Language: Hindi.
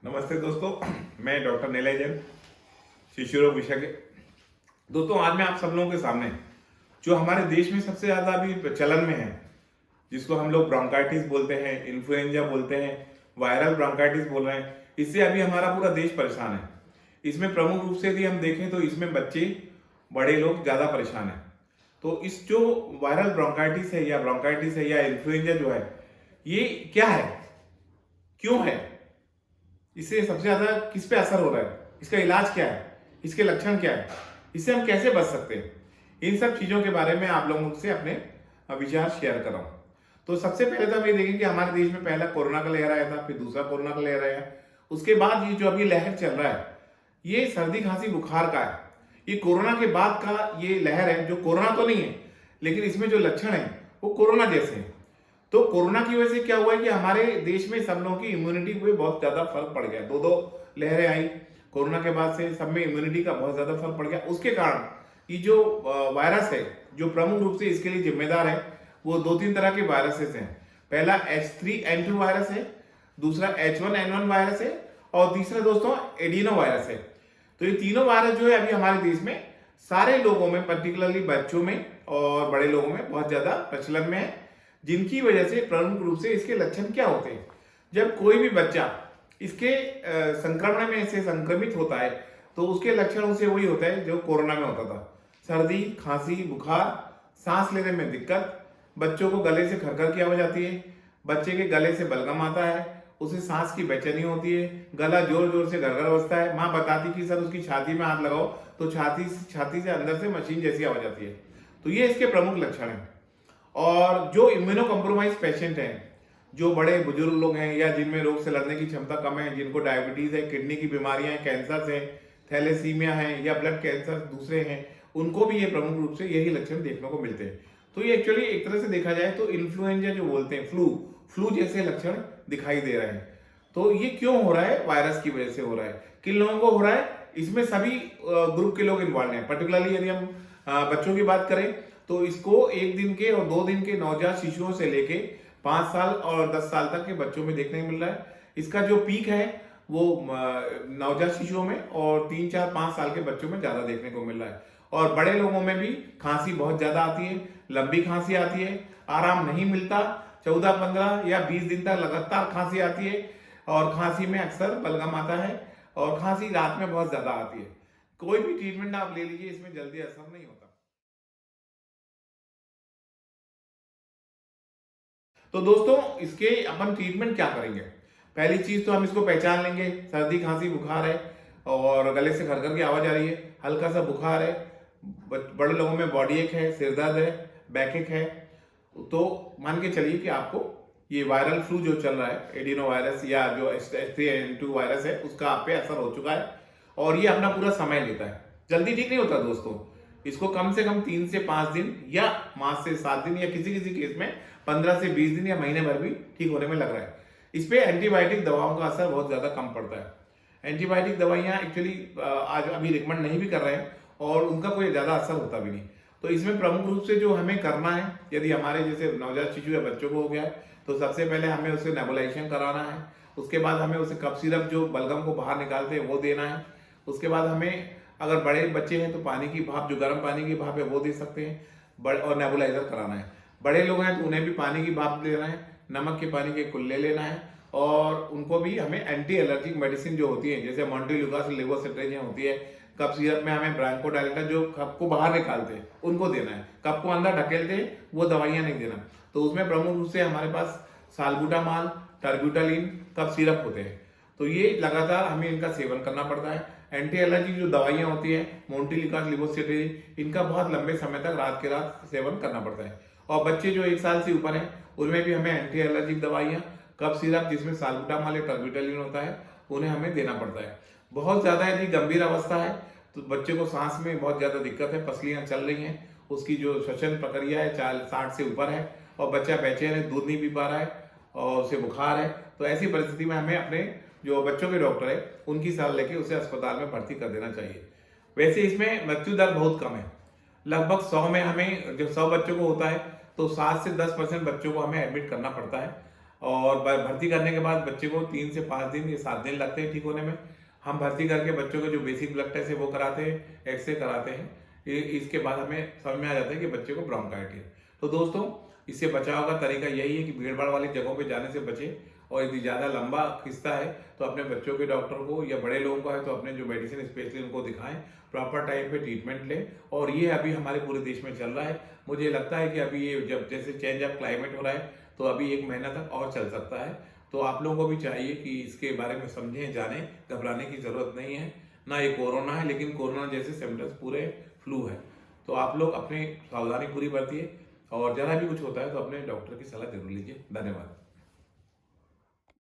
नमस्ते दोस्तों, मैं डॉक्टर नीलय जैन, शिशु रोग विशेषज्ञ। दोस्तों, आज मैं आप सब लोगों के सामने जो हमारे देश में सबसे ज़्यादा अभी चलन में है, जिसको हम लोग ब्रोंकाइटिस बोलते हैं, इन्फ्लुएंजा बोलते हैं, वायरल ब्रोंकाइटिस बोल रहे हैं, इससे अभी हमारा पूरा देश परेशान है। इसमें प्रमुख रूप से यदि हम देखें तो इसमें बच्चे, बड़े लोग ज़्यादा परेशान हैं। तो इस जो वायरल ब्रोंकाइटिस है या इन्फ्लुएंजा जो है, ये क्या है, क्यों है, इससे सबसे ज्यादा किस पे असर हो रहा है, इसका इलाज क्या है, इसके लक्षण क्या है, इससे हम कैसे बच सकते हैं, इन सब चीजों के बारे में आप लोगों से अपने विचार शेयर कर रहा हूं। तो सबसे पहले तो हम ये देखें कि हमारे देश में पहला कोरोना का लहर आया था, फिर दूसरा कोरोना का लहर आया, उसके बाद ये जो अभी लहर चल रहा है, ये सर्दी खांसी बुखार का है। ये कोरोना के बाद का ये लहर है, जो कोरोना तो नहीं है, लेकिन इसमें जो लक्षण है वो कोरोना जैसे हैं। तो कोरोना की वजह से क्या हुआ है कि हमारे देश में सब लोगों की इम्यूनिटी पे बहुत ज्यादा फर्क पड़ गया। दो दो लहरें आई कोरोना के बाद से, सब में इम्यूनिटी का बहुत ज्यादा फर्क पड़ गया। उसके कारण ये जो वायरस है, जो प्रमुख रूप से इसके लिए जिम्मेदार है, वो दो तीन तरह के वायरसेस हैं। पहला H3N2 वायरस है, दूसरा H1N1 वायरस है, और तीसरा दोस्तों एडिनो वायरस है। तो ये तीनों वायरस जो है अभी हमारे देश में सारे लोगों में, पर्टिकुलरली बच्चों में और बड़े लोगों में बहुत ज्यादा प्रचलन में है, जिनकी वजह से प्रमुख रूप से इसके लक्षण क्या होते हैं। जब कोई भी बच्चा इसके संक्रमण में से संक्रमित होता है तो उसके लक्षण उसे वही होता है जो कोरोना में होता था। सर्दी, खांसी, बुखार, सांस लेने में दिक्कत, बच्चों को गले से खरखर की आवाज आती है, बच्चे के गले से बलगम आता है, उसे सांस की बेचैनी होती है, गला जोर जोर से गरगर बजता है। माँ बताती कि सर उसकी छाती में हाथ लगाओ तो छाती से अंदर से मशीन जैसी आवाज आती है। तो ये इसके प्रमुख लक्षण हैं। और जो इम्यूनो कॉम्प्रोमाइज पेशेंट हैं, जो बड़े बुजुर्ग लोग हैं या जिनमें रोग से लड़ने की क्षमता कम है, जिनको डायबिटीज है, किडनी की बीमारियां हैं, कैंसर है, थैलेसीमिया है या ब्लड कैंसर दूसरे हैं, उनको भी ये प्रमुख रूप से यही लक्षण देखने को मिलते हैं। तो ये एक्चुअली एक तरह से देखा जाए तो इन्फ्लुएंजा जो बोलते हैं, फ्लू जैसे लक्षण दिखाई दे रहे हैं। तो ये क्यों हो रहा है? वायरस की वजह से हो रहा है। किन लोगों को हो रहा है? इसमें सभी ग्रुप के लोग इन्वॉल्व हैं। पर्टिकुलरली यदि हम बच्चों की बात करें तो इसको 1 दिन के और 2 दिन के नवजात शिशुओं से लेके 5 साल और 10 साल तक के बच्चों में देखने को मिल रहा है। इसका जो पीक है वो नवजात शिशुओं में और 3, 4, 5 साल के बच्चों में ज्यादा देखने को मिल रहा है। और बड़े लोगों में भी खांसी बहुत ज्यादा आती है, लंबी खांसी आती है, आराम नहीं मिलता, 14, 15 या 20 दिन तक लगातार खांसी आती है, और खांसी में अक्सर बलगम आता है, और खांसी रात में बहुत ज्यादा आती है। कोई भी ट्रीटमेंट आप ले लीजिए, इसमें जल्दी असर नहीं होता। तो दोस्तों, इसके अपन ट्रीटमेंट क्या करेंगे? पहली चीज तो हम इसको पहचान लेंगे, सर्दी खांसी बुखार है और गले से खरखर की आवाज आ रही है, हल्का सा बुखार है, बड़े लोगों में बॉडी एक है, सिर दर्द है, बैक एक है, तो मान के चलिए कि आपको ये वायरल फ्लू जो चल रहा है, एडिनो वायरस या जो H3N2 वायरस है, उसका आप पे असर हो चुका है और ये अपना पूरा समय लेता है, जल्दी ठीक नहीं होता दोस्तों। इसको कम से कम 3 से 5 दिन या 5 से 7 दिन या किसी किसी केस में 15 से 20 दिन या महीने भर भी ठीक होने में लग रहा है। इस पे एंटीबायोटिक दवाओं का असर बहुत ज्यादा कम पड़ता है। एंटीबायोटिक दवाइयां एक्चुअली आज अभी रिकमेंड नहीं भी कर रहे हैं और उनका कोई ज्यादा असर होता भी नहीं। तो इसमें प्रमुख रूप से जो हमें करना है, यदि हमारे जैसे नवजात शिशु या बच्चों को हो गया है, तो सबसे पहले हमें उसे नेबुलाइजेशन कराना है। उसके बाद हमें उसे कफ सिरप जो बलगम को बाहर निकालते हैं वो देना है। उसके बाद हमें, अगर बड़े बच्चे हैं तो पानी की भाप, जो गर्म पानी की भाप है वो दे सकते हैं, और नेबुलाइजर कराना है। बड़े लोग हैं तो उन्हें भी पानी की भाप लेना है, नमक के पानी के कुल्ले लेना है, और उनको भी हमें एंटी एलर्जिक मेडिसिन जो होती है, जैसे मॉन्टेल्यूकास लेवोसिट्रेजिन होती है, कफ सिरप में हमें ब्रांकोडाइलेटा जो कफ को बाहर निकालते हैं उनको देना है, कफ को अंदर ढकेलते हैं वो दवाइयां नहीं देना। तो उसमें प्रमुख रूप से हमारे पास साल्बुटामॉल, टर्ब्यूटालिन, कफ सिरप होते हैं। तो ये लगातार हमें इनका सेवन करना पड़ता है। एंटी एलर्जी जो दवाइयां होती है, मोन्टेल्यूकास लेवोसिट्रेजिन, इनका बहुत लंबे समय तक रात के रात सेवन करना पड़ता है। और बच्चे जो 1 साल से ऊपर हैं उनमें भी हमें एंटी एलर्जिक दवाइयां, कफ सिरप जिसमें साल्बुटामॉल या टर्ब्यूटालिन होता है, उन्हें हमें देना पड़ता है। बहुत ज्यादा यदि गंभीर अवस्था है तो बच्चे को सांस में बहुत ज्यादा दिक्कत है, पसलियां चल रही हैं, उसकी जो श्वसन प्रक्रिया है 60 से ऊपर है, और बच्चा बेचैन है, दूध नहीं पी पा रहा है और उसे बुखार है, तो ऐसी परिस्थिति में हमें अपने जो बच्चों के डॉक्टर है उनकी सलाह लेके उसे अस्पताल में भर्ती कर देना चाहिए। वैसे इसमें मृत्यु दर बहुत कम है, लगभग 100 में हमें, जब 100 बच्चों को होता है तो 7 से 10% बच्चों को हमें एडमिट करना पड़ता है। और भर्ती करने के बाद बच्चे को 3 से 5 दिन या 7 दिन लगते हैं ठीक होने में। हम भर्ती करके बच्चों के जो बेसिक ब्लड टेस्ट है वो कराते हैं, एक्सरे कराते हैं। इसके बाद हमें समझ में आ जाता है कि बच्चे को ब्रोंकाइटिस है। तो दोस्तों, इससे बचाव का तरीका यही है कि भीड़ भाड़ वाली जगहों पे जाने से बचें, और यदि ज़्यादा लंबा किस्सा है तो अपने बच्चों के डॉक्टर को, या बड़े लोगों का है तो अपने जो मेडिसिन स्पेशलिस्ट उनको दिखाएं, प्रॉपर टाइम पे ट्रीटमेंट लें। और ये अभी हमारे पूरे देश में चल रहा है। मुझे लगता है कि अभी ये जब जैसे चेंज ऑफ क्लाइमेट हो रहा है तो अभी 1 महीना तक और चल सकता है। तो आप लोगों को भी चाहिए कि इसके बारे में समझें, जानें, घबराने की ज़रूरत नहीं है। ना ये कोरोना है, लेकिन कोरोना जैसे सिम्टम्स पूरे फ्लू है। तो आप लोग अपनी सावधानी पूरी बरतिए, और जरा भी कुछ होता है तो अपने डॉक्टर की सलाह जरूर लीजिए। धन्यवाद।